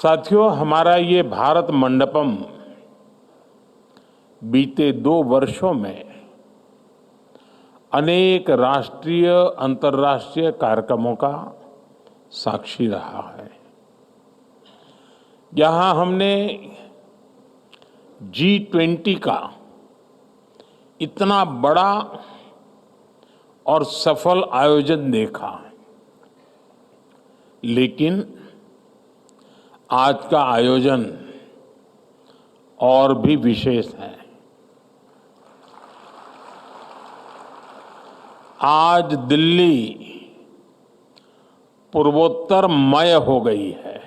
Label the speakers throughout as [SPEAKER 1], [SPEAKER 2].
[SPEAKER 1] साथियों, हमारा ये भारत मंडपम बीते 2 वर्षों में अनेक राष्ट्रीय अंतर्राष्ट्रीय कार्यक्रमों का साक्षी रहा है। यहाँ हमने G20 का इतना बड़ा और सफल आयोजन देखा, लेकिन आज का आयोजन और भी विशेष है। आज दिल्ली पूर्वोत्तरमय हो गई है।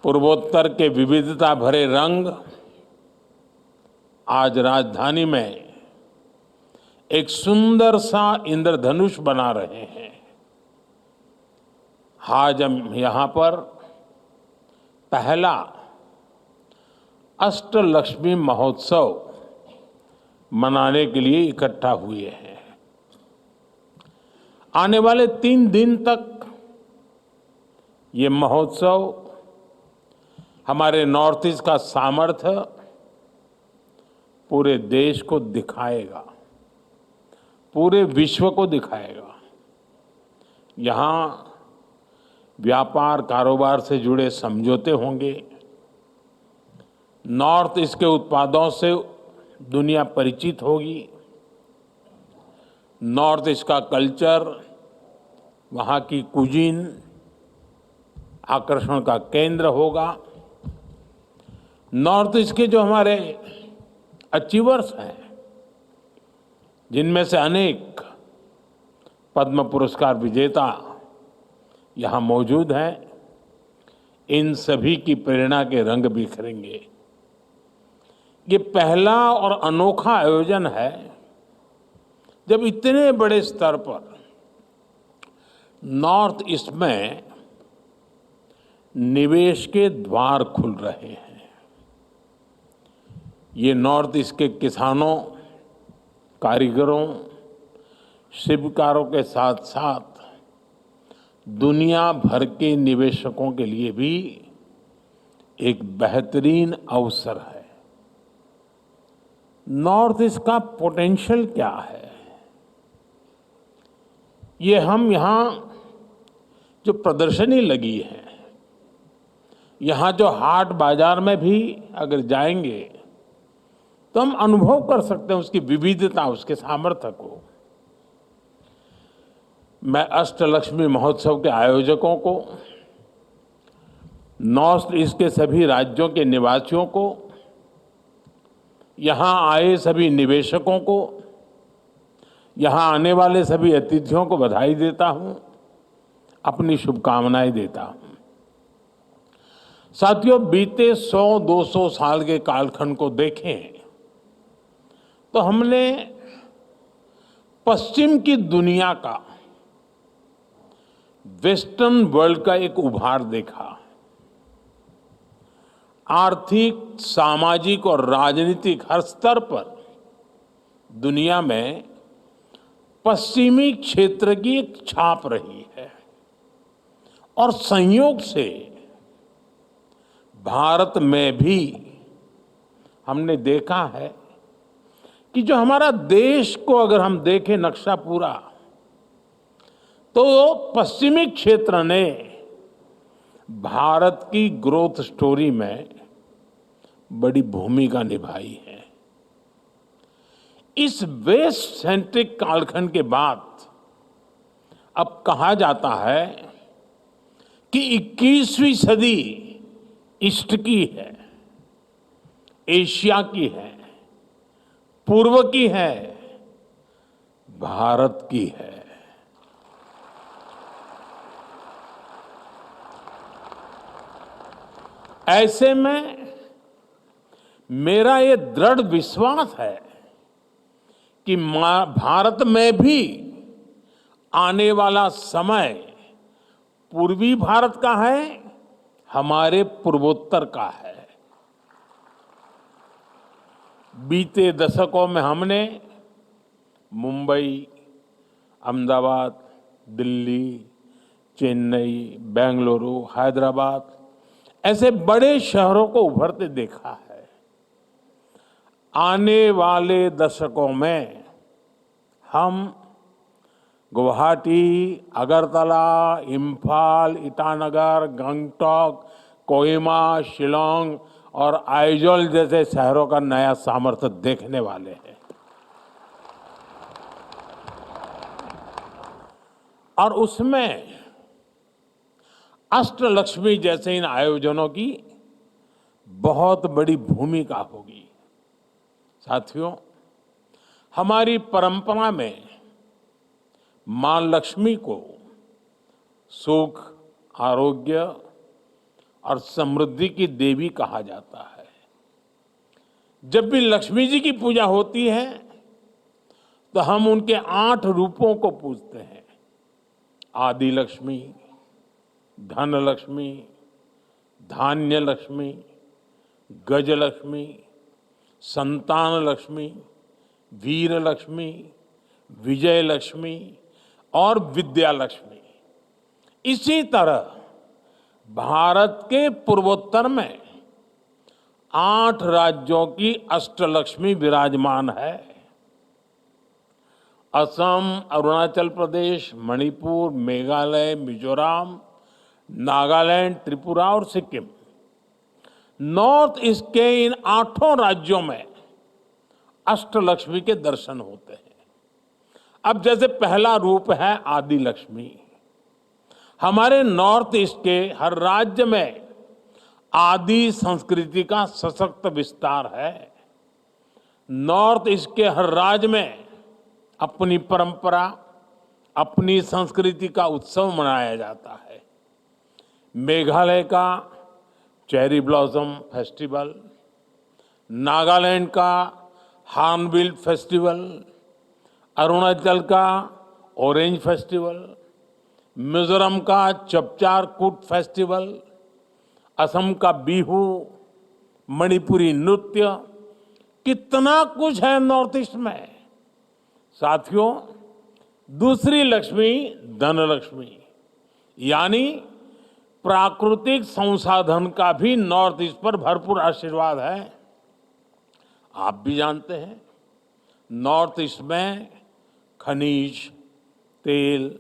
[SPEAKER 1] पूर्वोत्तर के विविधता भरे रंग आज राजधानी में एक सुंदर सा इंद्रधनुष बना रहे हैं। आज हम यहाँ पर पहला अष्टलक्ष्मी महोत्सव मनाने के लिए इकट्ठा हुए हैं। आने वाले 3 दिन तक ये महोत्सव हमारे नॉर्थ ईस्ट का सामर्थ्य पूरे देश को दिखाएगा, पूरे विश्व को दिखाएगा। यहाँ व्यापार कारोबार से जुड़े समझौते होंगे। नॉर्थ ईस्ट के उत्पादों से दुनिया परिचित होगी। नॉर्थ ईस्ट का कल्चर, वहाँ की कुजीन आकर्षण का केंद्र होगा। नॉर्थ ईस्ट के जो हमारे अचीवर्स हैं, जिनमें से अनेक पद्म पुरस्कार विजेता यहाँ मौजूद हैं, इन सभी की प्रेरणा के रंग बिखरेंगे। ये पहला और अनोखा आयोजन है जब इतने बड़े स्तर पर नॉर्थ ईस्ट में निवेश के द्वार खुल रहे हैं। ये नॉर्थ ईस्ट के किसानों, कारीगरों, शिल्पकारों के साथ साथ दुनिया भर के निवेशकों के लिए भी एक बेहतरीन अवसर है। नॉर्थ ईस्ट का पोटेंशियल क्या है, ये हम यहाँ जो प्रदर्शनी लगी है, यहाँ जो हाट बाजार में भी अगर जाएंगे तो हम अनुभव कर सकते हैं उसकी विविधता, उसके सामर्थ्य को। मैं अष्टलक्ष्मी महोत्सव के आयोजकों को, नॉर्थ ईस्ट के सभी राज्यों के निवासियों को, यहाँ आए सभी निवेशकों को, यहाँ आने वाले सभी अतिथियों को बधाई देता हूँ, अपनी शुभकामनाएं देता हूँ। साथियों, बीते 100-200 साल के कालखंड को देखें तो हमने पश्चिम की दुनिया का, वेस्टर्न वर्ल्ड का एक उभार देखा। आर्थिक, सामाजिक और राजनीतिक हर स्तर पर दुनिया में पश्चिमी क्षेत्र की एक छाप रही है और संयोग से भारत में भी हमने देखा है कि जो हमारा देश को अगर हम देखें नक्शा पूरा, तो पश्चिमी क्षेत्र ने भारत की ग्रोथ स्टोरी में बड़ी भूमिका निभाई है। इस वेस्ट सेंट्रिक कालखंड के बाद अब कहा जाता है कि 21वीं सदी ईस्ट की है, एशिया की है, पूर्व की है, भारत की है। ऐसे में मेरा ये दृढ़ विश्वास है कि भारत में भी आने वाला समय पूर्वी भारत का है, हमारे पूर्वोत्तर का है। बीते दशकों में हमने मुंबई, अहमदाबाद, दिल्ली, चेन्नई, बेंगलुरु, हैदराबाद ऐसे बड़े शहरों को उभरते देखा है। आने वाले दशकों में हम गुवाहाटी, अगरतला, इम्फाल, ईटानगर, गंगटोक, कोहिमा, शिलोंग और आइजोल जैसे शहरों का नया सामर्थ्य देखने वाले हैं। और उसमें अष्टलक्ष्मी जैसे इन आयोजनों की बहुत बड़ी भूमिका होगी। साथियों, हमारी परंपरा में मां लक्ष्मी को सुख, आरोग्य और समृद्धि की देवी कहा जाता है। जब भी लक्ष्मी जी की पूजा होती है तो हम उनके 8 रूपों को पूजते हैं। आदि लक्ष्मी, धन लक्ष्मी, धान्य लक्ष्मी, गज लक्ष्मी, संतान लक्ष्मी, वीर लक्ष्मी, विजय लक्ष्मी और विद्या लक्ष्मी। इसी तरह भारत के पूर्वोत्तर में 8 राज्यों की अष्टलक्ष्मी विराजमान है। असम, अरुणाचल प्रदेश, मणिपुर, मेघालय, मिजोरम, नागालैंड, त्रिपुरा और सिक्किम। नॉर्थ ईस्ट के इन 8 राज्यों में अष्टलक्ष्मी के दर्शन होते हैं। अब जैसे पहला रूप है आदि लक्ष्मी। हमारे नॉर्थ ईस्ट के हर राज्य में आदि संस्कृति का सशक्त विस्तार है। नॉर्थ ईस्ट के हर राज्य में अपनी परंपरा, अपनी संस्कृति का उत्सव मनाया जाता है। मेघालय का चेरी ब्लॉसम फेस्टिवल, नागालैंड का हार्नबिल फेस्टिवल, अरुणाचल का ऑरेंज फेस्टिवल, मिजोरम का चपचार कूट फेस्टिवल, असम का बिहू, मणिपुरी नृत्य, कितना कुछ है नॉर्थ ईस्ट में। साथियों, दूसरी लक्ष्मी धन लक्ष्मी, यानी प्राकृतिक संसाधन का भी नॉर्थ ईस्ट पर भरपूर आशीर्वाद है। आप भी जानते हैं, नॉर्थ ईस्ट में खनिज, तेल,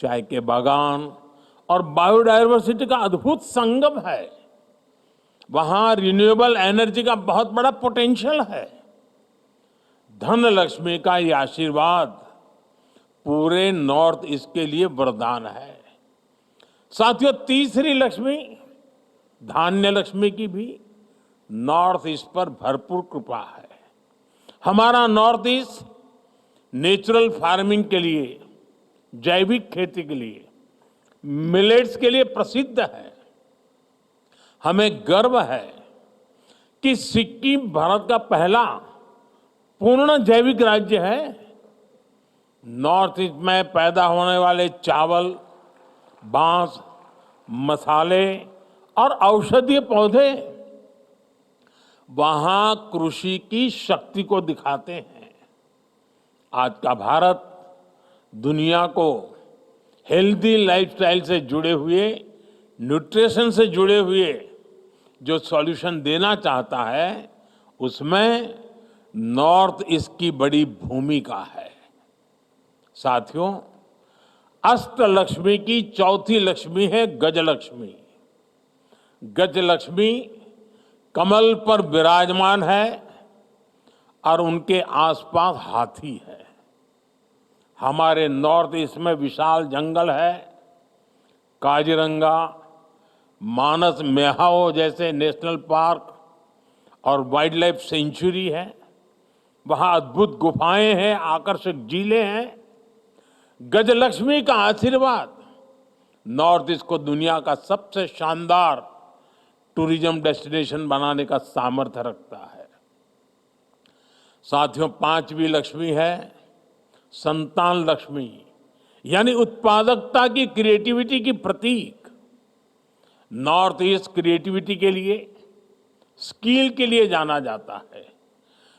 [SPEAKER 1] चाय के बागान और बायोडायवर्सिटी का अद्भुत संगम है। वहां रिन्यूएबल एनर्जी का बहुत बड़ा पोटेंशियल है। धन लक्ष्मी का ये आशीर्वाद पूरे नॉर्थ ईस्ट के लिए वरदान है। साथियों, तीसरी लक्ष्मी धान्य लक्ष्मी की भी नॉर्थ ईस्ट पर भरपूर कृपा है। हमारा नॉर्थ ईस्ट नेचुरल फार्मिंग के लिए, जैविक खेती के लिए, मिलेट्स के लिए प्रसिद्ध है। हमें गर्व है कि सिक्किम भारत का पहला पूर्ण जैविक राज्य है। नॉर्थ ईस्ट में पैदा होने वाले चावल, बांस, मसाले और औषधीय पौधे वहां कृषि की शक्ति को दिखाते हैं। आज का भारत दुनिया को हेल्दी लाइफस्टाइल से जुड़े हुए, न्यूट्रिशन से जुड़े हुए जो सॉल्यूशन देना चाहता है, उसमें नॉर्थ ईस्ट की बड़ी भूमिका है। साथियों, अष्टलक्ष्मी की चौथी लक्ष्मी है गजलक्ष्मी। गजलक्ष्मी कमल पर विराजमान है और उनके आसपास हाथी है। हमारे नॉर्थ ईस्ट में विशाल जंगल है। काजीरंगा, मानस मेहाओ जैसे नेशनल पार्क और वाइल्ड लाइफ सेंचुरी है। वहां अद्भुत गुफाएं हैं, आकर्षक झीलें हैं। गजलक्ष्मी का आशीर्वाद नॉर्थ ईस्ट को दुनिया का सबसे शानदार टूरिज्म डेस्टिनेशन बनाने का सामर्थ्य रखता है। साथियों, 5वीं लक्ष्मी है संतान लक्ष्मी, यानी उत्पादकता की, क्रिएटिविटी की प्रतीक। नॉर्थ ईस्ट क्रिएटिविटी के लिए, स्किल के लिए जाना जाता है।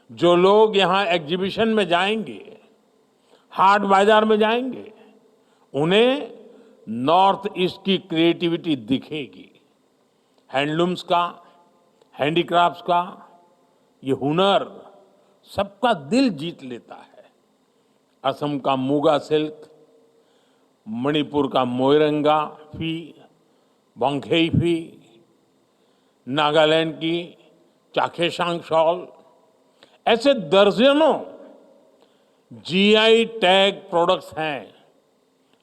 [SPEAKER 1] जो लोग यहां एग्जीबिशन में जाएंगे, हाट बाजार में जाएंगे, उन्हें नॉर्थ ईस्ट की क्रिएटिविटी दिखेगी। हैंडलूम्स का, हैंडीक्राफ्ट्स का ये हुनर सबका दिल जीत लेता है। असम का मूगा सिल्क, मणिपुर का मोइरंगा फी, बोंगहेई फी, नागालैंड की चाखेसांग शॉल, ऐसे दर्जनों जीआई टैग प्रोडक्ट्स हैं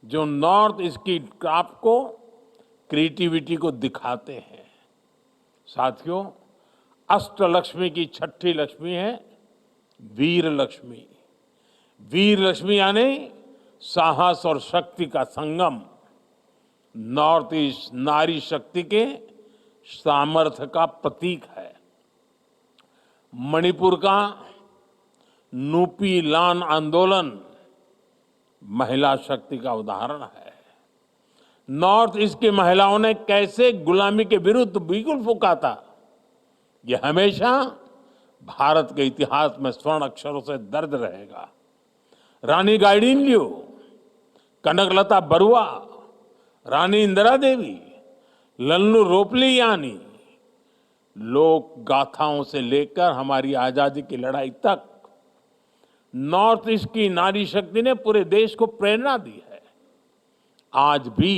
[SPEAKER 1] जो नॉर्थ ईस्ट की क्राफ्ट को, क्रिएटिविटी को दिखाते हैं। साथियों, अष्टलक्ष्मी की छठी लक्ष्मी है वीर लक्ष्मी। वीर लक्ष्मी यानी साहस और शक्ति का संगम। नॉर्थ ईस्ट नारी शक्ति के सामर्थ्य का प्रतीक है। मणिपुर का नुपी लान आंदोलन महिला शक्ति का उदाहरण है। नॉर्थ ईस्ट की महिलाओं ने कैसे गुलामी के विरुद्ध बिगुल फूंका था, यह हमेशा भारत के इतिहास में स्वर्ण अक्षरों से दर्ज रहेगा। रानी गाइडिनल्यू, कनकलता बरुआ, रानी इंदिरा देवी, लल्लू रोपलियानी, लोक गाथाओं से लेकर हमारी आजादी की लड़ाई तक नॉर्थ ईस्ट की नारी शक्ति ने पूरे देश को प्रेरणा दी है। आज भी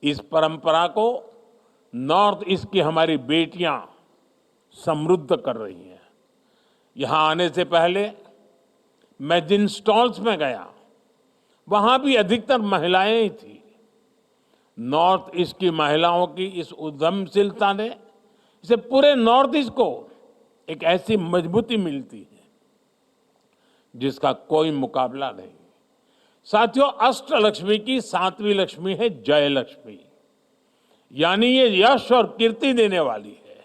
[SPEAKER 1] इस परंपरा को नॉर्थ ईस्ट की हमारी बेटियां समृद्ध कर रही हैं। यहां आने से पहले मैं जिन स्टॉल्स में गया, वहां भी अधिकतर महिलाएं ही थी। नॉर्थ ईस्ट की महिलाओं की इस उद्यमशीलता ने इसे पूरे नॉर्थ ईस्ट को एक ऐसी मजबूती मिलती है जिसका कोई मुकाबला नहीं। साथियों, अष्टलक्ष्मी की सातवीं लक्ष्मी है जय लक्ष्मी, यानी ये यश और कीर्ति देने वाली है।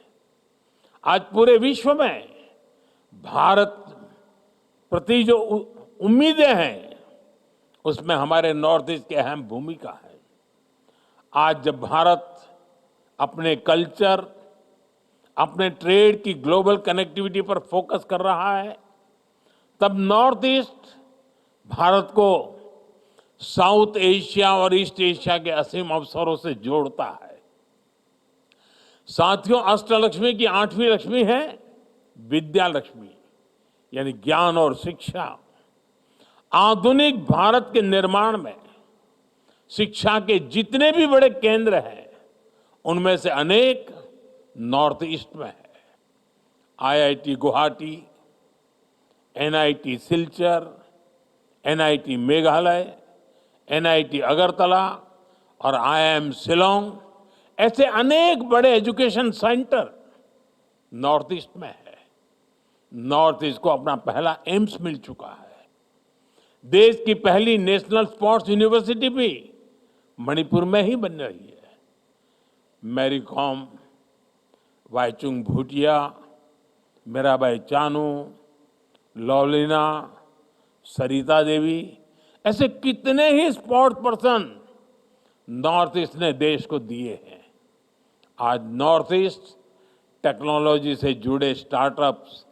[SPEAKER 1] आज पूरे विश्व में भारत प्रति जो उम्मीदें हैं, उसमें हमारे नॉर्थ ईस्ट की अहम भूमिका है। आज जब भारत अपने कल्चर, अपने ट्रेड की ग्लोबल कनेक्टिविटी पर फोकस कर रहा है, तब नॉर्थ ईस्ट भारत को साउथ एशिया और ईस्ट एशिया के असीम अवसरों से जोड़ता है। साथियों, अष्टलक्ष्मी की आठवीं लक्ष्मी है विद्या लक्ष्मी, यानी ज्ञान और शिक्षा। आधुनिक भारत के निर्माण में शिक्षा के जितने भी बड़े केंद्र हैं, उनमें से अनेक नॉर्थ ईस्ट में है। IIT Guwahati, NIT Silchar, NIT Meghalaya, NIT Agartala और आईआईएम शिलोंग, ऐसे अनेक बड़े एजुकेशन सेंटर नॉर्थ ईस्ट में है। नॉर्थ ईस्ट को अपना पहला एम्स मिल चुका है। देश की पहली नेशनल स्पोर्ट्स यूनिवर्सिटी भी मणिपुर में ही बन रही है। मैरी कॉम, वाईचुंग भूटिया, मीराबाई चानू, लवलीना, सरिता देवी, ऐसे कितने ही स्पोर्ट्स पर्सन नॉर्थ ईस्ट ने देश को दिए हैं। आज नॉर्थ ईस्ट टेक्नोलॉजी से जुड़े स्टार्टअप्स,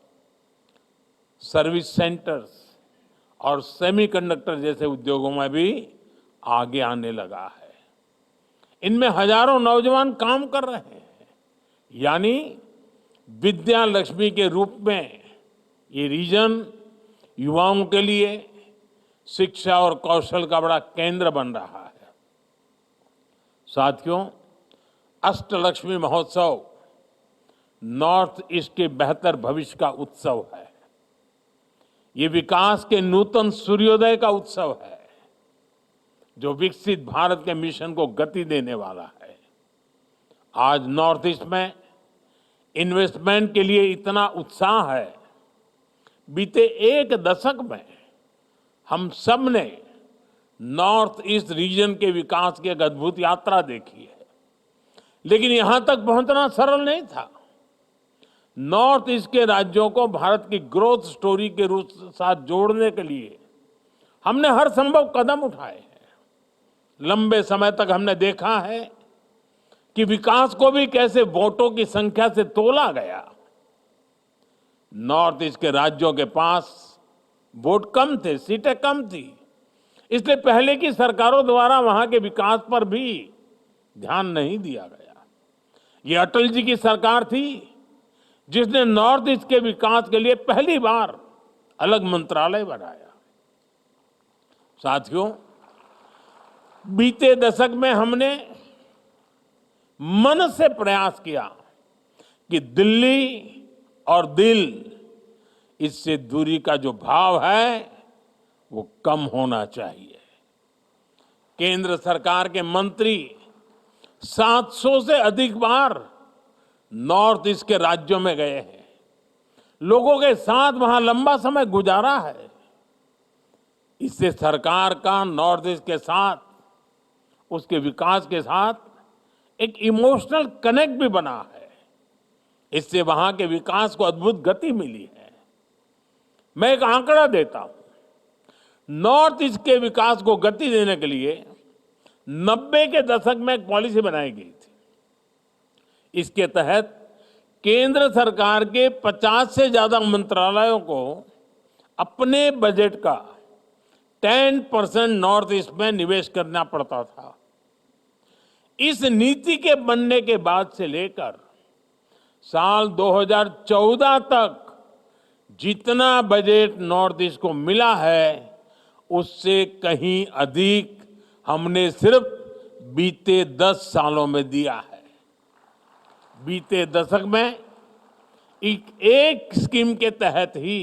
[SPEAKER 1] सर्विस सेंटर्स और सेमीकंडक्टर जैसे उद्योगों में भी आगे आने लगा है। इनमें हजारों नौजवान काम कर रहे हैं, यानी विद्या लक्ष्मी के रूप में ये रीजन युवाओं के लिए शिक्षा और कौशल का बड़ा केंद्र बन रहा है। साथियों, अष्टलक्ष्मी महोत्सव नॉर्थ ईस्ट के बेहतर भविष्य का उत्सव है। ये विकास के नूतन सूर्योदय का उत्सव है, जो विकसित भारत के मिशन को गति देने वाला है। आज नॉर्थ ईस्ट में इन्वेस्टमेंट के लिए इतना उत्साह है। बीते एक दशक में हम सब ने नॉर्थ ईस्ट रीजन के विकास की एक अद्भुत यात्रा देखी है, लेकिन यहां तक पहुंचना सरल नहीं था। नॉर्थ ईस्ट के राज्यों को भारत की ग्रोथ स्टोरी के रूप साथ जोड़ने के लिए हमने हर संभव कदम उठाए हैं। लंबे समय तक हमने देखा है कि विकास को भी कैसे वोटों की संख्या से तोला गया। नॉर्थ ईस्ट के राज्यों के पास वोट कम थे, सीटें कम थी, इसलिए पहले की सरकारों द्वारा वहां के विकास पर भी ध्यान नहीं दिया गया। ये अटल जी की सरकार थी जिसने नॉर्थ ईस्ट के विकास के लिए पहली बार अलग मंत्रालय बनाया। साथियों, बीते दशक में हमने मन से प्रयास किया कि दिल्ली और दिल, इससे दूरी का जो भाव है वो कम होना चाहिए। केंद्र सरकार के मंत्री 700 से अधिक बार नॉर्थ ईस्ट के राज्यों में गए हैं, लोगों के साथ वहां लंबा समय गुजारा है। इससे सरकार का नॉर्थ ईस्ट के साथ, उसके विकास के साथ एक इमोशनल कनेक्ट भी बना है। इससे वहां के विकास को अद्भुत गति मिली है। मैं एक आंकड़ा देता हूं, नॉर्थ ईस्ट के विकास को गति देने के लिए 90 के दशक में एक पॉलिसी बनाई गई थी। इसके तहत केंद्र सरकार के 50 से ज्यादा मंत्रालयों को अपने बजट का 10% नॉर्थ ईस्ट में निवेश करना पड़ता था। इस नीति के बनने के बाद से लेकर साल 2014 तक जितना बजट नॉर्थ ईस्ट को मिला है, उससे कहीं अधिक हमने सिर्फ बीते 10 सालों में दिया है। बीते दशक में एक स्कीम के तहत ही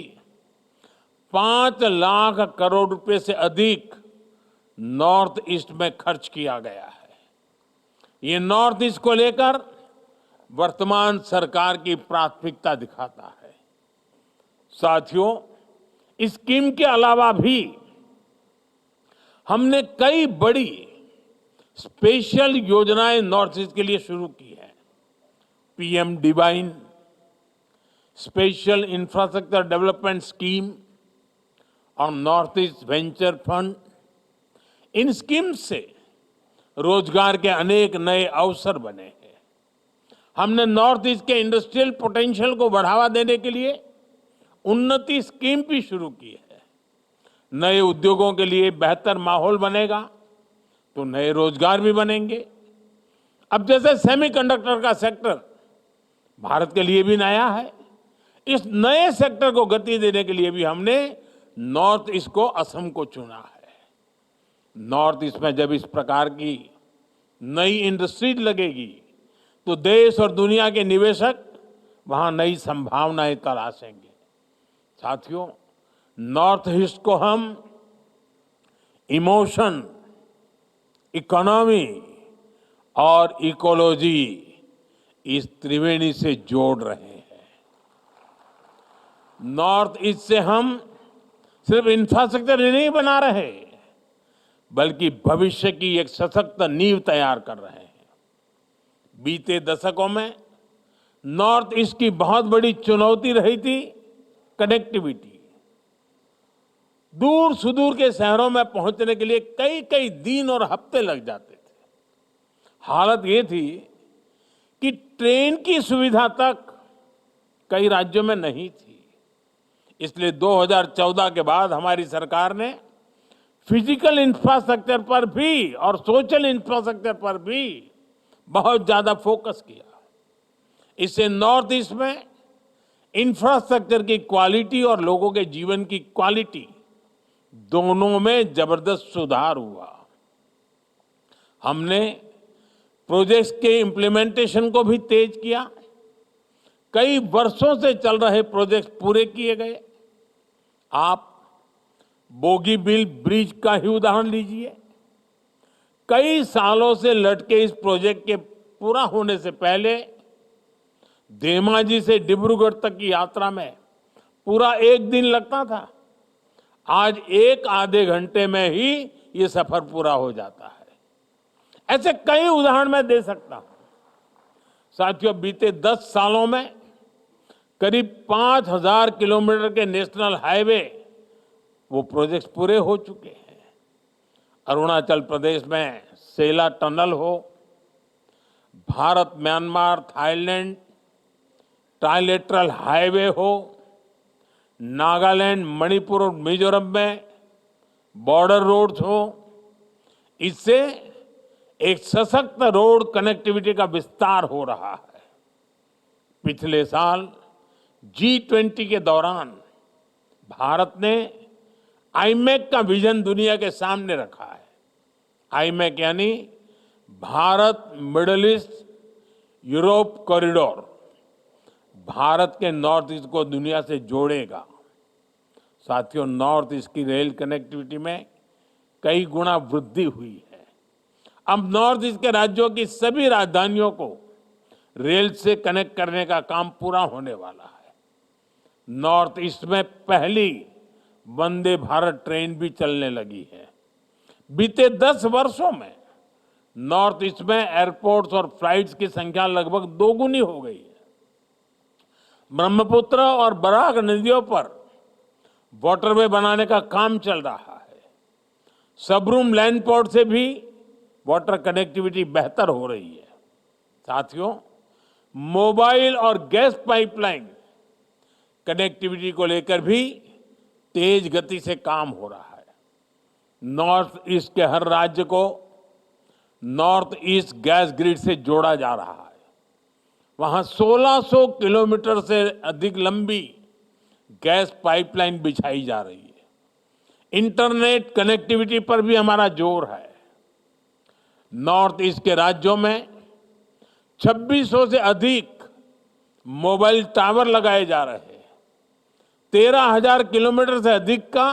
[SPEAKER 1] 5 लाख करोड़ रुपए से अधिक नॉर्थ ईस्ट में खर्च किया गया है। ये नॉर्थ ईस्ट को लेकर वर्तमान सरकार की प्राथमिकता दिखाता है। साथियों, इस स्कीम के अलावा भी हमने कई बड़ी स्पेशल योजनाएं नॉर्थ ईस्ट के लिए शुरू की है। PM divine, special infrastructure development scheme और नॉर्थ ईस्ट वेंचर फंड। इन स्कीम से रोजगार के अनेक नए अवसर बने हैं। हमने नॉर्थ ईस्ट के इंडस्ट्रियल पोटेंशियल को बढ़ावा देने के लिए उन्नति स्कीम भी शुरू की है। नए उद्योगों के लिए बेहतर माहौल बनेगा तो नए रोजगार भी बनेंगे। अब जैसे सेमीकंडक्टर का सेक्टर भारत के लिए भी नया है, इस नए सेक्टर को गति देने के लिए भी हमने नॉर्थ ईस्ट को, असम को चुना है। नॉर्थ ईस्ट में जब इस प्रकार की नई इंडस्ट्री लगेगी तो देश और दुनिया के निवेशक वहां नई संभावनाएं तलाशेंगे। साथियों, नॉर्थ ईस्ट को हम इमोशन, इकोनॉमी और इकोलॉजी, इस त्रिवेणी से जोड़ रहे हैं। नॉर्थ ईस्ट से हम सिर्फ इंफ्रास्ट्रक्चर नहीं बना रहे, बल्कि भविष्य की एक सशक्त नींव तैयार कर रहे हैं। बीते दशकों में नॉर्थ ईस्ट की बहुत बड़ी चुनौती रही थी कनेक्टिविटी। दूर सुदूर के शहरों में पहुंचने के लिए कई कई दिन और हफ्ते लग जाते थे। हालत ये थी कि ट्रेन की सुविधा तक कई राज्यों में नहीं थी। इसलिए 2014 के बाद हमारी सरकार ने फिजिकल इंफ्रास्ट्रक्चर पर भी और सोशल इंफ्रास्ट्रक्चर पर भी बहुत ज्यादा फोकस किया। इससे नॉर्थ ईस्ट में इंफ्रास्ट्रक्चर की क्वालिटी और लोगों के जीवन की क्वालिटी दोनों में जबरदस्त सुधार हुआ। हमने प्रोजेक्ट्स के इम्प्लीमेंटेशन को भी तेज किया। कई वर्षों से चल रहे प्रोजेक्ट्स पूरे किए गए। आप बोगीबील ब्रिज का ही उदाहरण लीजिए। कई सालों से लटके इस प्रोजेक्ट के पूरा होने से पहले धेमाजी से डिब्रूगढ़ तक की यात्रा में पूरा 1 दिन लगता था। आज 1 आधे घंटे में ही ये सफर पूरा हो जाता है। ऐसे कई उदाहरण मैं दे सकता हूं। साथियों, बीते 10 सालों में करीब 5000 किलोमीटर के नेशनल हाईवे, वो प्रोजेक्ट्स पूरे हो चुके हैं। अरुणाचल प्रदेश में सेला टनल हो, Bharat Myanmar Thailand trilateral highway हो, नागालैंड मणिपुर और मिजोरम में बॉर्डर रोड्स हो, इससे एक सशक्त रोड कनेक्टिविटी का विस्तार हो रहा है। पिछले साल G20 के दौरान भारत ने आईमैक का विजन दुनिया के सामने रखा है। आईमैक यानी Bharat middle east Europe corridor Bharat के नॉर्थ ईस्ट को दुनिया से जोड़ेगा। साथियों, नॉर्थ ईस्ट की रेल कनेक्टिविटी में कई गुना वृद्धि हुई है। अब नॉर्थ ईस्ट के राज्यों की सभी राजधानियों को रेल से कनेक्ट करने का काम पूरा होने वाला है। नॉर्थ ईस्ट में पहली वंदे भारत ट्रेन भी चलने लगी है। बीते 10 वर्षों में नॉर्थ ईस्ट में एयरपोर्ट्स और फ्लाइट्स की संख्या लगभग दोगुनी हो गई है। ब्रह्मपुत्र और बराक नदियों पर वाटरवे बनाने का काम चल रहा है। सबरूम लैंड पोर्ट से भी वाटर कनेक्टिविटी बेहतर हो रही है। साथियों, मोबाइल और गैस पाइपलाइन कनेक्टिविटी को लेकर भी तेज गति से काम हो रहा है। नॉर्थ ईस्ट के हर राज्य को नॉर्थ ईस्ट गैस ग्रिड से जोड़ा जा रहा है। वहां 1600 किलोमीटर से अधिक लंबी गैस पाइपलाइन बिछाई जा रही है। इंटरनेट कनेक्टिविटी पर भी हमारा जोर है। नॉर्थ ईस्ट के राज्यों में 2600 से अधिक मोबाइल टावर लगाए जा रहे हैं। 13,000 किलोमीटर से अधिक का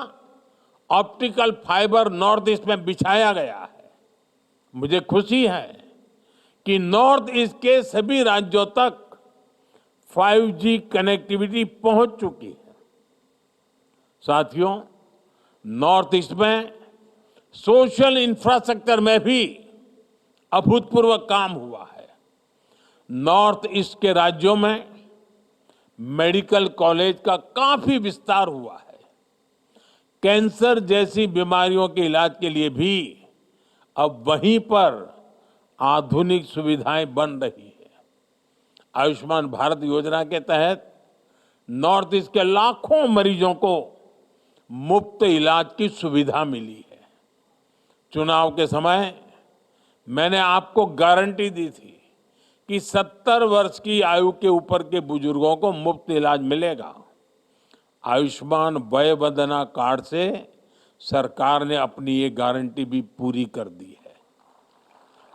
[SPEAKER 1] ऑप्टिकल फाइबर नॉर्थ ईस्ट में बिछाया गया है। मुझे खुशी है कि नॉर्थ ईस्ट के सभी राज्यों तक 5G कनेक्टिविटी पहुंच चुकी है। साथियों, नॉर्थ ईस्ट में सोशल इंफ्रास्ट्रक्चर में भी अभूतपूर्व काम हुआ है। नॉर्थ ईस्ट के राज्यों में मेडिकल कॉलेज का काफी विस्तार हुआ है। कैंसर जैसी बीमारियों के इलाज के लिए भी अब वहीं पर आधुनिक सुविधाएं बन रही है। आयुष्मान भारत योजना के तहत नॉर्थ ईस्ट के लाखों मरीजों को मुफ्त इलाज की सुविधा मिली है। चुनाव के समय मैंने आपको गारंटी दी थी कि 70 वर्ष की आयु के ऊपर के बुजुर्गों को मुफ्त इलाज मिलेगा। आयुष्मान वय वंदना कार्ड से सरकार ने अपनी ये गारंटी भी पूरी कर दी है।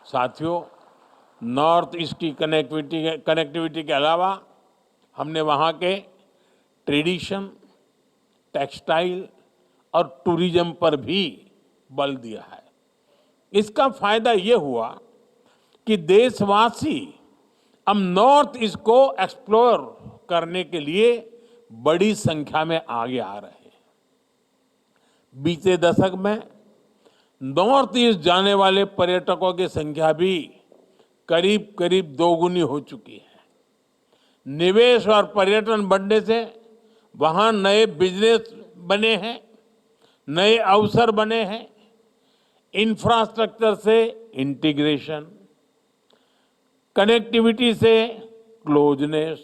[SPEAKER 1] साथियों, नॉर्थ ईस्ट की कनेक्टिविटी के अलावा हमने वहाँ के ट्रेडिशन, टेक्सटाइल और टूरिज्म पर भी बल दिया है। इसका फायदा ये हुआ कि देशवासी अब नॉर्थ ईस्ट को एक्सप्लोर करने के लिए बड़ी संख्या में आगे आ रहे हैं। बीते दशक में नॉर्थ ईस्ट जाने वाले पर्यटकों की संख्या भी करीब करीब दोगुनी हो चुकी है। निवेश और पर्यटन बढ़ने से वहां नए बिजनेस बने हैं, नए अवसर बने हैं। इंफ्रास्ट्रक्चर से इंटीग्रेशन, कनेक्टिविटी से क्लोजनेस,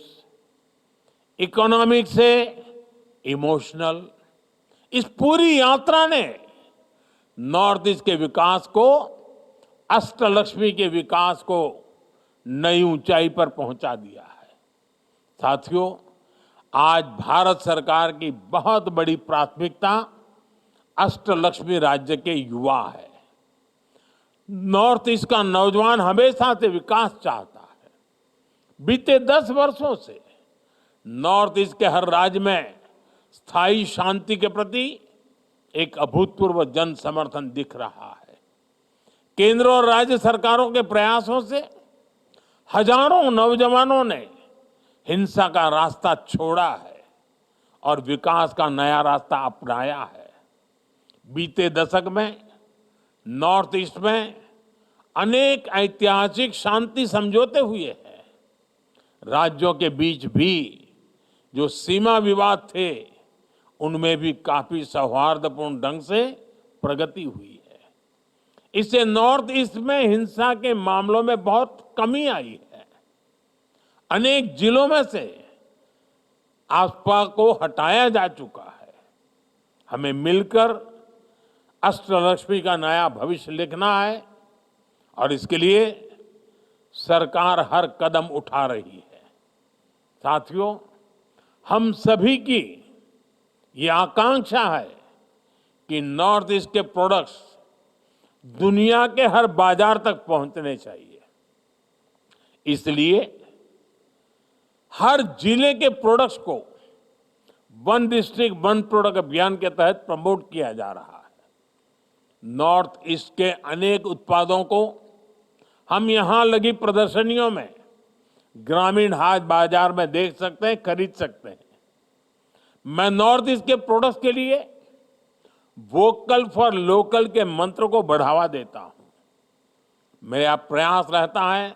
[SPEAKER 1] इकोनॉमिक से इमोशनल, इस पूरी यात्रा ने नॉर्थ ईस्ट के विकास को, अष्टलक्ष्मी के विकास को नई ऊंचाई पर पहुंचा दिया है। साथियों, आज भारत सरकार की बहुत बड़ी प्राथमिकता अष्टलक्ष्मी राज्य के युवा है। नॉर्थ ईस्ट का नौजवान हमेशा से विकास चाहता है। बीते 10 वर्षों से नॉर्थ ईस्ट के हर राज्य में स्थायी शांति के प्रति एक अभूतपूर्व जन समर्थन दिख रहा है। केंद्र और राज्य सरकारों के प्रयासों से हजारों नौजवानों ने हिंसा का रास्ता छोड़ा है और विकास का नया रास्ता अपनाया है। बीते दशक में नॉर्थ ईस्ट में अनेक ऐतिहासिक शांति समझौते हुए हैं। राज्यों के बीच भी जो सीमा विवाद थे, उनमें भी काफी सौहार्दपूर्ण ढंग से प्रगति हुई है। इससे नॉर्थ ईस्ट में हिंसा के मामलों में बहुत कमी आई है। अनेक जिलों में से आसपा को हटाया जा चुका है। हमें मिलकर अष्टलक्ष्मी का नया भविष्य लिखना है और इसके लिए सरकार हर कदम उठा रही है। साथियों, हम सभी की ये आकांक्षा है कि नॉर्थ ईस्ट के प्रोडक्ट्स दुनिया के हर बाजार तक पहुंचने चाहिए। इसलिए हर जिले के प्रोडक्ट्स को वन डिस्ट्रिक्ट वन प्रोडक्ट अभियान के तहत प्रमोट किया जा रहा है। नॉर्थ ईस्ट के अनेक उत्पादों को हम यहां लगी प्रदर्शनियों में ग्रामीण हाट बाजार में देख सकते हैं, खरीद सकते हैं। मैं नॉर्थ ईस्ट के प्रोडक्ट्स के लिए वोकल फॉर लोकल के मंत्र को बढ़ावा देता हूं। मेरा प्रयास रहता है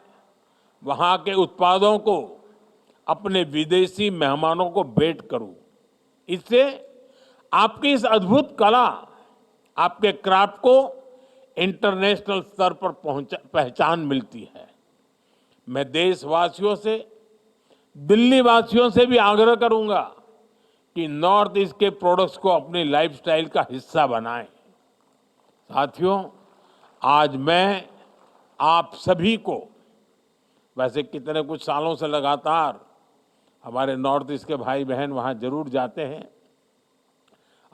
[SPEAKER 1] वहां के उत्पादों को अपने विदेशी मेहमानों को भेंट करूं। इससे आपकी इस अद्भुत कला, आपके क्राफ्ट को इंटरनेशनल स्तर पर पहचान मिलती है। मैं देशवासियों से, दिल्ली वासियों से भी आग्रह करूंगा कि नॉर्थ ईस्ट के प्रोडक्ट्स को अपनी लाइफस्टाइल का हिस्सा बनाएं। साथियों, आज मैं आप सभी को, वैसे कितने कुछ सालों से लगातार हमारे नॉर्थ ईस्ट के भाई बहन वहां जरूर जाते हैं।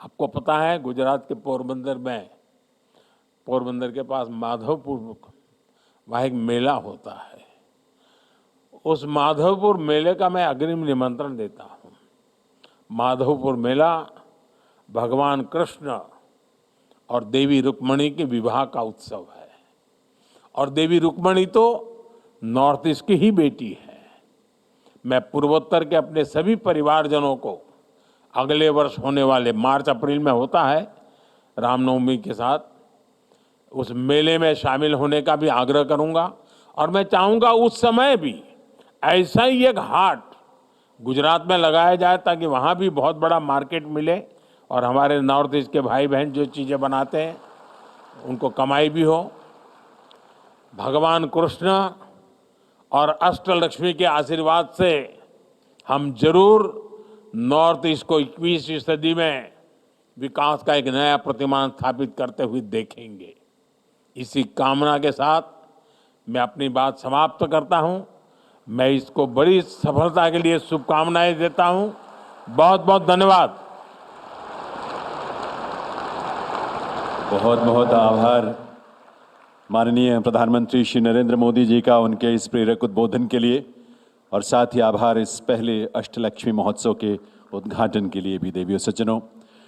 [SPEAKER 1] आपको पता है, गुजरात के पोरबंदर में, पोरबंदर के पास माधवपुर, वहाँ एक मेला होता है। उस माधवपुर मेले का मैं अग्रिम निमंत्रण देता हूँ। माधवपुर मेला भगवान कृष्ण और देवी रुक्मणी के विवाह का उत्सव है और देवी रुक्मणी तो नॉर्थ ईस्ट की ही बेटी है। मैं पूर्वोत्तर के अपने सभी परिवारजनों को अगले वर्ष होने वाले मार्च अप्रैल में होता है रामनवमी के साथ, उस मेले में शामिल होने का भी आग्रह करूंगा। और मैं चाहूंगा उस समय भी ऐसा ही एक हाट गुजरात में लगाया जाए ताकि वहां भी बहुत बड़ा मार्केट मिले और हमारे नॉर्थ ईस्ट के भाई बहन जो चीजें बनाते हैं उनको कमाई भी हो। भगवान कृष्ण और अष्टलक्ष्मी के आशीर्वाद से हम जरूर नॉर्थ ईस्ट को 21वीं सदी में विकास का एक नया प्रतिमान स्थापित करते हुए देखेंगे। इसी कामना के साथ मैं अपनी बात समाप्त करता हूं। मैं इसको बड़ी सफलता के लिए शुभकामनाएं देता हूं। बहुत बहुत धन्यवाद।
[SPEAKER 2] बहुत बहुत आभार माननीय प्रधानमंत्री श्री नरेंद्र मोदी जी का उनके इस प्रेरक उद्बोधन के लिए, और साथ ही आभार इस पहले अष्टलक्ष्मी महोत्सव के उद्घाटन के लिए भी। देवियों सज्जनों,